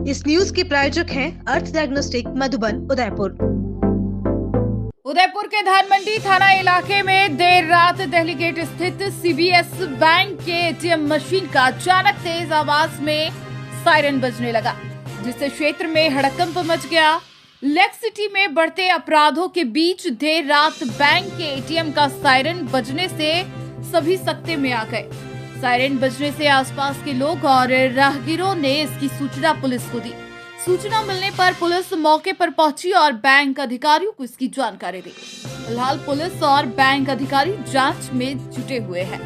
इस न्यूज के प्रायोजक हैं अर्थ डायग्नोस्टिक मधुबन उदयपुर। उदयपुर के धानमंडी थाना इलाके में देर रात दिल्ली गेट स्थित सीबीएस बैंक के एटीएम मशीन का अचानक तेज आवाज में सायरन बजने लगा, जिससे क्षेत्र में हड़कंप मच गया। लेक सिटी में बढ़ते अपराधों के बीच देर रात बैंक के एटीएम का सायरन बजने से सभी सकते में आ गए। सायरन बजने से आसपास के लोग और राहगीरों ने इसकी सूचना पुलिस को दी। सूचना मिलने पर पुलिस मौके पर पहुंची और बैंक अधिकारियों को इसकी जानकारी दी। फिलहाल पुलिस और बैंक अधिकारी जांच में जुटे हुए हैं।